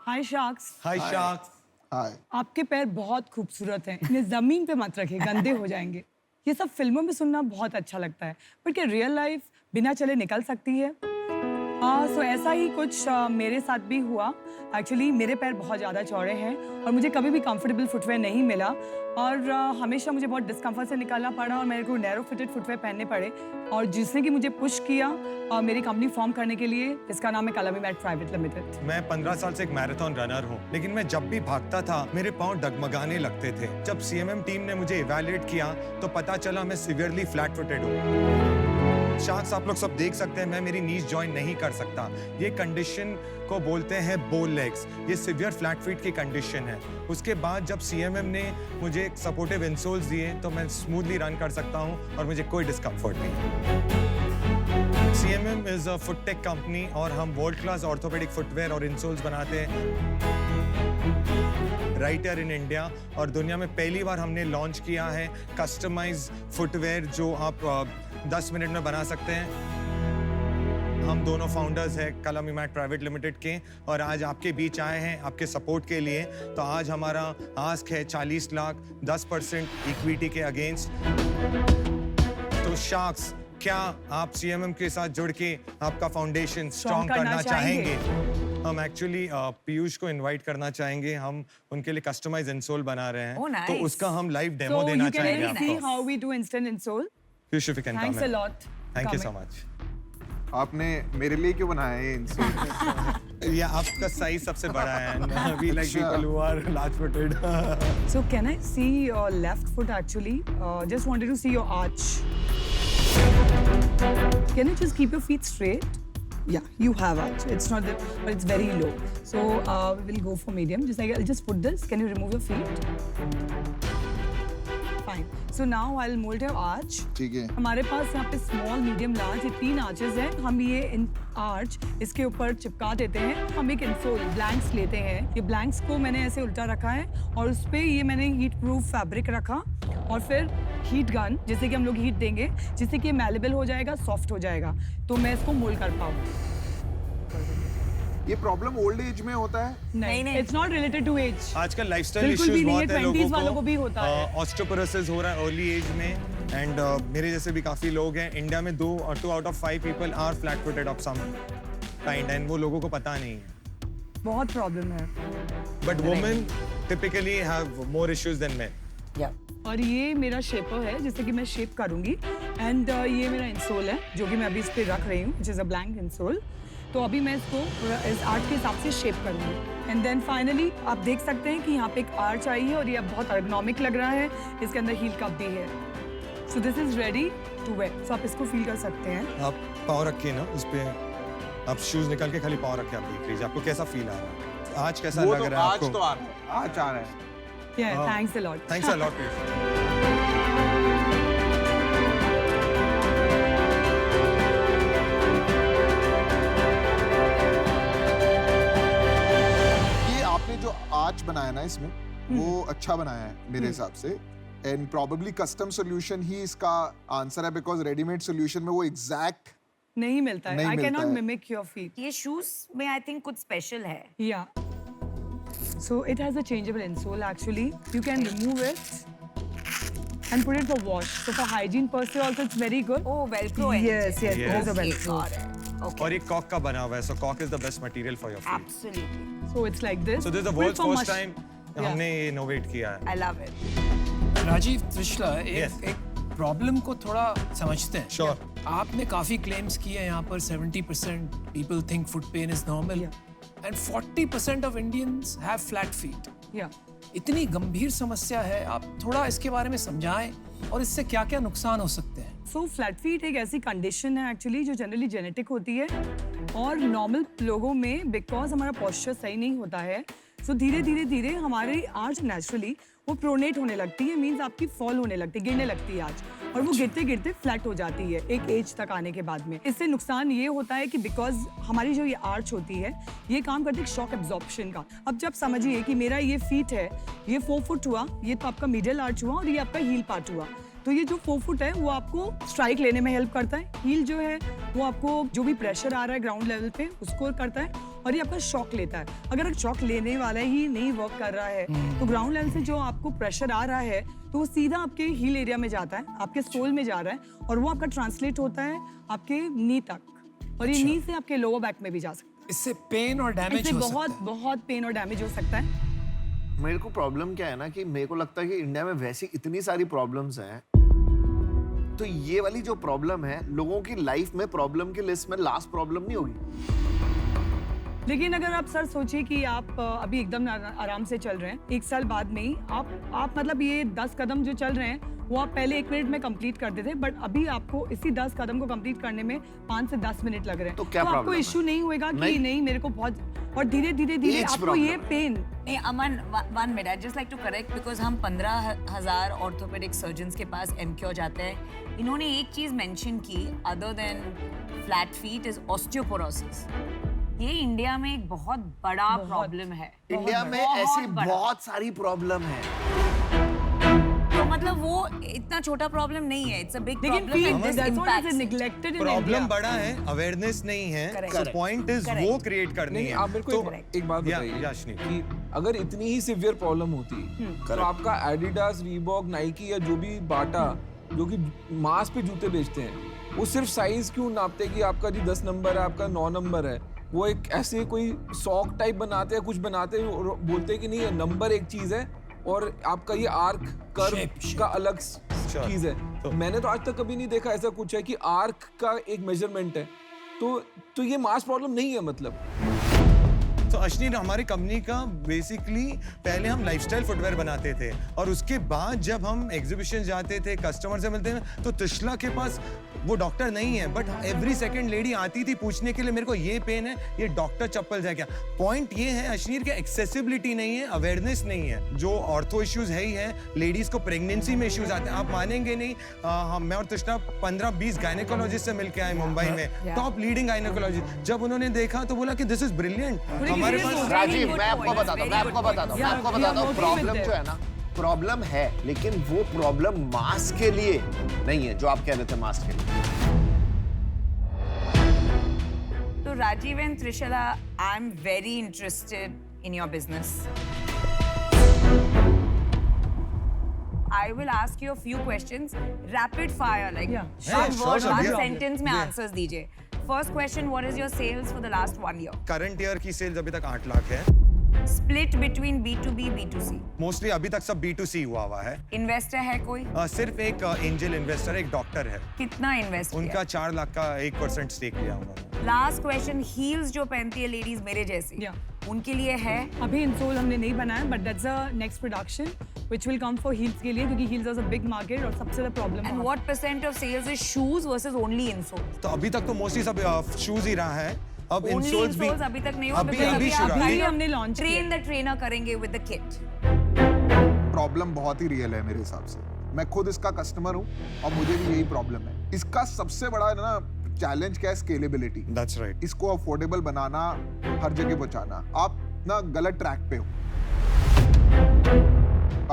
हाय sharks. हाय sharks. हाय। आपके पैर बहुत खूबसूरत हैं, इन्हें जमीन पे मत रखिए, गंदे हो जाएंगे। ये सब फिल्मों में सुनना बहुत अच्छा लगता है, पर क्या रियल लाइफ बिना चले निकल सकती है? सो ऐसा ही कुछ मेरे साथ भी हुआ। एक्चुअली मेरे पैर बहुत ज़्यादा चौड़े हैं और मुझे कभी भी कंफर्टेबल फुटवेयर नहीं मिला और हमेशा मुझे बहुत डिस्कम्फर्ट से निकालना पड़ा और मेरे को नैरो फिटेड फुटवेयर पहनने पड़े। और जिसने कि मुझे पुश किया मेरी कंपनी फॉर्म करने के लिए, इसका नाम है कलमी मैट प्राइवेट लिमिटेड। मैं 15 साल से एक मैराथन रनर हूँ, लेकिन मैं जब भी भागता था मेरे पाँव डगमगाने लगते थे। जब CMM टीम ने मुझे इवैल्यूएट किया तो पता चला मैं सीवियरली फ्लैट फुटेड हूँ। शार्क्स, आप लोग सब देख सकते हैं मैं मेरी नीज जॉइन नहीं कर सकता। ये कंडीशन को बोलते हैं बोल लेग्स। ये सिवियर फ्लैट फीट की कंडीशन है। उसके बाद जब CMM ने मुझे सपोर्टिव इंसोल्स दिए तो मैं स्मूथली रन कर सकता हूँ और मुझे कोई डिस्कम्फर्ट नहीं। CMM is a foot tech company और हम वर्ल्ड क्लास ऑर्थोपेडिक फुटवेयर और इंसोल्स बनाते हैं राइट हियर इन इंडिया। और दुनिया में पहली बार हमने लॉन्च किया है कस्टमाइज फुटवेयर जो आप 10 मिनट में बना सकते हैं। हम दोनों फाउंडर्स हैं कलमी मैट प्राइवेट लिमिटेड के और आज आपके बीच आए हैं आपके सपोर्ट के लिए। तो आज हमारा आस्क है 40 लाख 10% इक्विटी के अगेंस्ट। तो शार्क्स, क्या आप CMM के साथ जुड़ के आपका फाउंडेशन स्ट्रॉन्ग करना चाहेंगे? हम एक्चुअली पीयूष को इनवाइट करना चाहेंगे। हम उनके लिए कस्टमाइज इंसोल बना रहे हैं। Oh, nice. तो उसका हम लाइव डेमो देना चाहेंगे आपको। See how we do instant insole. Piyush, if you can come Thanks a in. lot. Thank you so much. आपने मेरे लिए क्यों बनाया है इंसोल? ये आपका साइज सबसे बड़ा है। We like people who are large footed. So can I see your left foot actually? Just wanted to see your arch. Can you just keep your feet straight? Yeah, you have arch. It's not that, but it's very low. So we will go for medium. Just like I'll just put this. Can you remove your feet? Fine. So now I'll mold your arch. ठीक है। हमारे पास यहाँ पे small, medium, large, ये 3 arches हैं। हम ये इन arch इसके ऊपर चिपका देते हैं। हम एक इंसोल ब्लैंक्स लेते हैं। ये ब्लैंक्स को मैंने ऐसे उल्टा रखा है और उस पे ये मैंने हीट प्रूफ फैब्रिक रखा और फिर हीट गन, जिससे कि हम लोग हीट देंगे, जिससे कि ये मैलेबल हो जाएगा, सॉफ्ट हो जाएगा, तो मैं इसको मोल्ड कर पाऊँ। ये प्रॉब्लम ओल्ड एज में होता है? नहीं, it's not related to age. आजकल लाइफस्टाइल बिल्कुल इश्यूज भी नहीं है, बहुत है 20s वालों लोगों को भी होता है। ऑस्टियोपोरोसिस हो रहा है अर्ली एज में एंड मेरे जैसे भी काफी लोग हैं। इंडिया में 2 out of 5 people are flat footed of some kind and वो लोगों को पता नहीं है। बहुत प्रॉब्लम है। But women typically have more issues than men. और ये मेरा शेपर है जिससे कि मैं शेप करूंगी एंड ये मेरा इंसोल है जो कि मैं अभी इस पे रख रही हूँ, which is a blank insole। तो अभी मैं इसको इस आर्ट के हिसाब से शेप करूंगी एंड देन फाइनली आप देख सकते हैं कि यहाँ पे एक आर्च आई है और ये अब बहुत एर्गोनॉमिक लग रहा है। इसके अंदर हील कप भी है। So this is ready to wear. So आप इसको फील कर सकते हैं। आप पाँव रखिए ना उस पे, आप शूज निकाल के खाली पाँव रखे, आप देख लीजिए आपको कैसा फील आ रहा है। आज कैसा लग रहा है आपको? आज तो आ रहा है। आज आ रहा है। Yeah, thanks a lot. Thanks a lot. जो आर्च बनाया ना इसमें वो अच्छा बनाया है मेरे हिसाब से एंड प्रोबेबली कस्टम सॉल्यूशन ही इसका आंसर है बिकॉज रेडीमेड सॉल्यूशन में वो एग्जैक्ट नहीं मिलता है। I cannot mimic your feet. ये शूज में आई थिंक कुछ स्पेशल है। Yeah. So it has a changeable insole actually. You can remove it and put it for wash. So for hygiene per se also it's very good. Oh, velcro है। Yes, yes, it is a velcro. Okay. और ये Kock का बना हुआ है, so कॉक is the best material for your feet. Absolutely. So it's like this. So this is the Put it world's for first mush- time Yeah. हमने ये innovate किया है। I love it. Rajiv, Trishala, Yes. एक प्रॉब्लम को थोड़ा समझते हैं। Sure. आपने काफी क्लेम्स किए हैं यहाँ पर 70% people think foot pain is normal and 40% of Indians have flat feet. Yeah. इतनी गंभीर समस्या है, आप थोड़ा इसके बारे में समझाएं और इससे क्या-क्या नुकसान हो सकते हैं। So flat feet एक ऐसी कंडीशन है एक्चुअली जो जनरली जेनेटिक होती है और नॉर्मल लोगों में बिकॉज हमारा पोस्चर सही नहीं होता है, सो धीरे धीरे हमारी आर्च नेचुरली वो प्रोनेट होने लगती है, मीन्स आपकी फॉल होने लगती है, गिरने लगती है आर्च और वो गिरते गिरते फ्लैट हो जाती है एक एज तक आने के बाद में। इससे नुकसान ये होता है कि बिकॉज हमारी जो ये आर्च होती है ये काम करती है शॉक एब्जॉर्प्शन का। अब जब समझिए कि मेरा ये फीट है, ये 4 फुट हुआ, ये तो आपका मिडिल आर्च हुआ और ये आपका हील पार्ट हुआ। तो ये जो 4 फुट है वो आपको स्ट्राइक लेने में हेल्प करता है। हील जो है वो आपको जो भी प्रेशर आ रहा है ग्राउंड लेवल पे उसको करता है, और ये आपका शॉक लेता है। अगर शॉक लेने वाला ही नहीं वर्क कर रहा है तो ग्राउंड लेवल से जो आपको प्रेशर आ रहा है तो वो सीधा आपके हील एरिया में जाता है, आपके सोल में जा रहा है, और वो आपका ट्रांसलेट होता है आपके नी तक, और ये नी से आपके लोअर बैक में भी जा सकता है। इससे पेन और डैमेज इससे हो सकता बहुत है। बहुत पेन और डैमेज हो सकता है। मेरे को प्रॉब्लम क्या है ना कि मेरे को लगता है कि इंडिया में वैसी इतनी सारी प्रॉब्लम्स हैं, तो ये वाली जो प्रॉब्लम है लोगों की लाइफ में प्रॉब्लम की लिस्ट में लास्ट प्रॉब्लम नहीं होगी। लेकिन अगर आप सर सोचिए कि आप अभी एकदम आराम से चल रहे हैं, 1 साल बाद में ही आप मतलब ये 10 कदम जो चल रहे हैं वो आप पहले 1 मिनट में कंप्लीट करते थे, बट अभी आपको इसी 10 कदम को कंप्लीट करने में 5 से 10 मिनट लग रहे हैं। तो क्या आपको प्रॉब्लम है? इशू नहीं होएगा कि नहीं मेरे को बहुत, और धीरे धीरे Age आपको problem ये है। पेन। नहीं Aman, 1 minute, I just like to correct, because हम 15,000 ऑर्थोपेडिक सर्जन्स के पास एमक्योर जाते हैं। इन्होंने एक चीज मेंशन की, other than flat feet, is osteoporosis. ये इंडिया में एक बहुत बड़ा प्रॉब्लम है। इंडिया में बहुत ऐसी बड़ा। बहुत सारी प्रॉब्लम है। तो मतलब वो इतना छोटा प्रॉब्लम नहीं है, इट्स अ बिग लेकिन problem and this that's what is impacts. neglected in problem India। बड़ा है, अवेयरनेस नहीं है। Correct. So point is Correct. वो क्रिएट करनी नहीं है। आप मेरे को एक बात या, बताइए याशनी। कि अगर इतनी ही सिवियर प्रॉब्लम होती तो आपका एडिडास, रीबॉक, नाइकी या जो भी बाटा जो कि मास पे जूते बेचते हैं वो सिर्फ साइज क्यों नापते कि आपका जी 10 नंबर है, आपका 9 नंबर है? वो एक ऐसे कोई सॉक टाइप बनाते हैं, कुछ बनाते हैं और बोलते हैं कि नहीं ये नंबर एक चीज है और आपका ये आर्क कर्व Shape. का अलग चीज है। तो- मैंने तो आज तक कभी नहीं देखा ऐसा कुछ है कि आर्क का एक मेजरमेंट है, तो ये मास प्रॉब्लम नहीं है मतलब। तो अश्नी, हमारी कंपनी का बेसिकली पहले हम लाइफस्टाइल फुटवेयर बनाते थे, और उसके बाद जब हम एग्जीबिशन जाते थे, कस्टमर से मिलते हैं, तो तुशला के पास वो डॉक्टर नहीं है, बट एवरी सेकंड लेडी आती थी पूछने के लिए मेरे को ये पेन है, ये डॉक्टर चप्पल जाए क्या। पॉइंट ये है अश्नीर के एक्सेसिबिलिटी नहीं है, अवेयरनेस नहीं है। जो ऑर्थो इश्यूज है ही है, लेडीज को प्रेगनेंसी में इश्यूज आते हैं, आप मानेंगे नहीं। मैं और तुशला 15-20 गायनेकोलॉजिस्ट से मिलके आए मुंबई में, टॉप लीडिंग गायनेकोलॉजिस्ट। जब उन्होंने देखा तो बोला कि दिस इज ब्रिलियंट। हमारे पास राजीव, मैं आपको बताता हूँ प्रॉब्लम जो है ना, प्रॉब्लम है, लेकिन वो प्रॉब्लम मास के लिए नहीं है जो आप कह रहे थे मास के लिए। So Rajiv and Trishula, I'm very interested in your business. I will ask you a few questions, rapid fire, like Yeah. one sure, word, sure, one yeah. sentence में answers दीजिए. First question, what is your sales for the last 1 year? Current year की sales अभी तक 8 लाख है। Split between B2B, B2C. Mostly अभी तक सब B2C हुआ है। Investor है कोई? सिर्फ एक एंजल इन्वेस्टर, एक डॉक्टर है, कितना इन्वेस्ट उनका 4 लाख का 1% स्टेक लिया उन्होंने। लास्ट क्वेश्चन, हील्स जो पहनती है लेडीज मेरे जैसी, Yeah. उनके लिए है? अभी इंसोल हमने नहीं बनाया, but that's a next production which will come for heels के लिए, क्योंकि heels is a big market और सबसे ज्यादा problem and what percent of sales is shoes versus only insoles? तो अभी तक तो मोस्टली सब शूज ही रहा है। अब ओनली इंसोल्स भी इंसोल्स अभी तक नहीं हुआ, अभी because अभी आप शुरू अभी kind of हमने launch train the trainer करेंगे with the kit. प्रॉब्लम बहुत ही रियल है मेरे हिसाब से। मैं खुद इसका कस्टमर हूँ और मुझे भी यही प्रॉब्लम है। इसका सबसे बड़ा ना चैलेंज क्या है? स्केलेबिलिटी। That's right. इसको अफोर्डेबल बनाना, हर जगह पहुंचाना। आप ना गलत ट्रैक पे हो,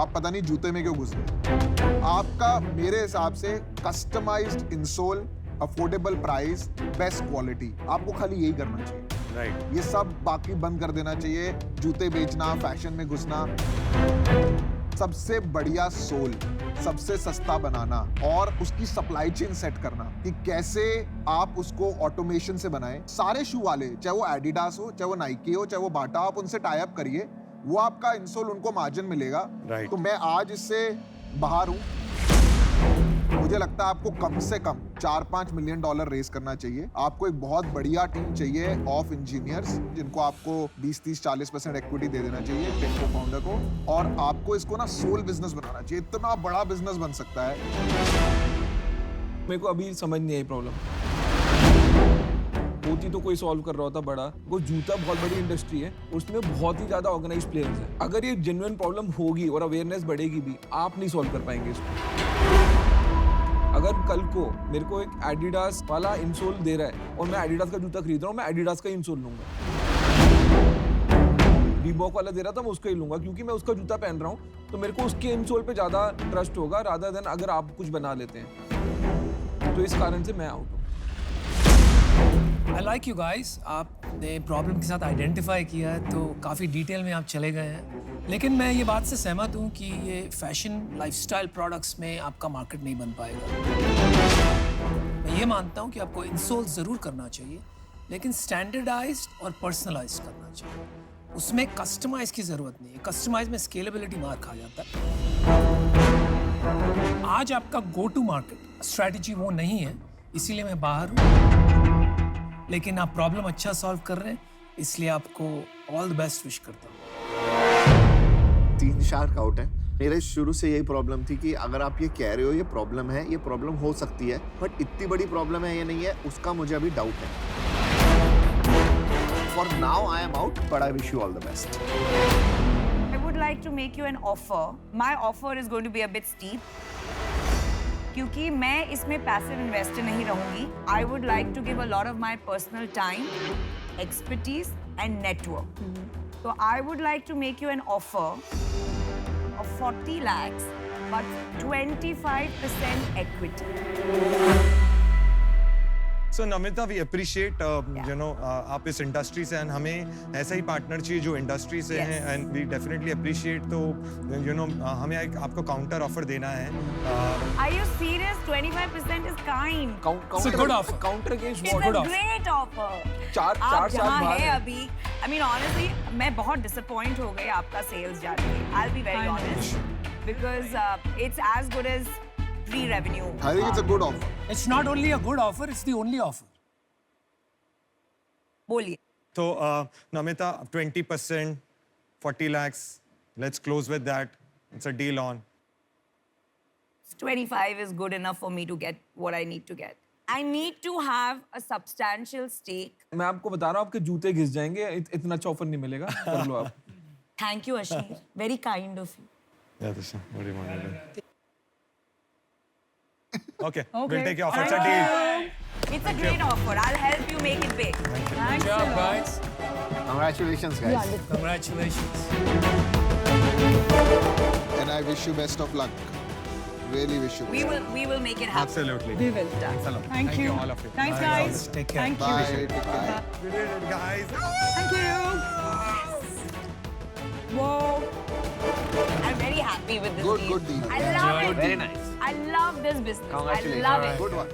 आप पता नहीं जूते में क्यों घुस गए। आपका मेरे हिसाब से customised insole, affordable price, best quality, आपको खाली यही करना चाहिए। राइट। ये सब बाकी बंद कर देना चाहिए। जूते बेचना, फैशन में घुसना। सबसे बढ़िया सोल, सबसे सस्ता बनाना और उसकी सप्लाई चेन सेट करना कि कैसे आप उसको ऑटोमेशन से बनाएं। सारे शू वाले, चाहे वो एडिडास हो, चाहे वो नाइकी हो, चाहे वो बाटा, आप उनसे टाई अप करिए, वो आपका इंसोल उनको मार्जिन मिलेगा। Right. तो मैं आज इससे बाहर हूँ। मुझे लगता है आपको कम से कम $4-5 मिलियन रेज करना चाहिए। आपको एक बहुत बढ़िया टीम चाहिए ऑफ इंजीनियर्स, जिनको आपको 20-30-40% इक्विटी दे देना चाहिए टेक फाउंडर को, और आपको इसको ना सोल बिजनेस बनाना चाहिए। इतना बड़ा बिजनेस बन सकता है। मेरे को अभी समझ नहीं आई प्रॉब्लम। होती तो कोई सॉल्व कर रहा होता बड़ा। वो जूता बहुत बड़ी इंडस्ट्री है, उसमें बहुत ही ज्यादा ऑर्गेनाइज प्लेयर्स हैं। अगर ये जेन्युइन प्रॉब्लम होगी और अवेयरनेस बढ़ेगी भी, आप नहीं सॉल्व कर पाएंगे इसको। अगर कल को मेरे को एक एडिडास वाला इंसोल दे रहा है और मैं एडिडास का जूता खरीद रहा हूँ, मैं एडिडास का इंसोल लूंगा। रीबॉक वाला दे रहा था मैं उसका ही लूंगा, क्योंकि मैं उसका जूता पहन रहा हूँ तो मेरे को उसके इनसोल पे ज्यादा ट्रस्ट होगा रादर देन अगर आप कुछ बना लेते हैं। तो इस कारण से मैं आउट हूँ। I like you guys. आपने प्रॉब्लम के साथ आइडेंटिफाई किया है तो काफ़ी डिटेल में आप चले गए हैं, लेकिन मैं ये बात से सहमत हूँ कि ये फैशन लाइफस्टाइल प्रोडक्ट्स में आपका मार्केट नहीं बन पाएगा। मैं ये मानता हूँ कि आपको इंसोल ज़रूर करना चाहिए, लेकिन स्टैंडर्डाइज्ड और पर्सनलाइज्ड करना चाहिए। उसमें कस्टमाइज की ज़रूरत नहीं है। कस्टमाइज में स्केलेबिलिटी मार खा जाता है। आज आपका गो टू मार्केट स्ट्रैटेजी वो नहीं है, इसीलिए मैं बाहर हूँ, लेकिन आप प्रॉब्लम अच्छा सॉल्व कर रहे हैं, इसलिए आपको ऑल द बेस्ट विश करता हूँ। 3 शार्क आउट है। मेरे शुरू से यही प्रॉब्लम थी कि अगर आप ये कह रहे हो ये प्रॉब्लम है, ये प्रॉब्लम हो सकती है, बट इतनी बड़ी प्रॉब्लम है ये नहीं है, उसका मुझे अभी डाउट है। For now I am out, but I wish you all the best. I would like to make you an offer. My offer is going to be a bit steep. क्योंकि मैं इसमें passive investor नहीं रहूंगी. I would like to give a lot of my personal time, expertise and network. So I would like to make you an offer of 40 lakhs, but 25% equity. So Namita, we appreciate you know आप इस industry से and हमें ऐसा ही partner चाहिए जो industry से हैं, and we definitely appreciate। तो you know हमें एक आपको काउंटर ऑफर देना है। Are you serious? 25% is kind. It's a good offer. Counter against It's what? a great offer. चार आप साल जहाँ बाद हैं अभी, I mean honestly, मैं बहुत disappoint हो गई आपका sales जान के. I'll be very honest, because it's as good as pre-revenue. I think it's a good offer. It's not only a good offer, it's the only offer. बोलिए. तो Namita, 20%, 40 lakhs, let's close with that। It's a deal on। 25 is good enough for me to get what I need to get. I need to have a substantial stake. मैं आपको बता रहा हूँ आपके जूते घिस जाएंगे, इतना अच्छा ऑफर नहीं मिलेगा। कर लो आप। Thank you, Ashneer. Very kind of you. Yeah, this is what do you want to do? Okay, Okay. we'll take your offer। It's a deal। It's a great offer. I'll help you make it big. Thanks Good a job, lot. guys. Congratulations, guys. Congratulations. And I wish you best of luck. Really wish you We best. will make it happen. Absolutely। We will. Thanks a lot। Thank you. all of you। Thanks, Bye, guys. guys. Take care. Thank Bye. you. Take care. We did it, guys। Thank you. Whoa. I'm very happy with this Good, deal. good deal. I love it. Very nice. I love this business. Congratulations. I love it. Good one.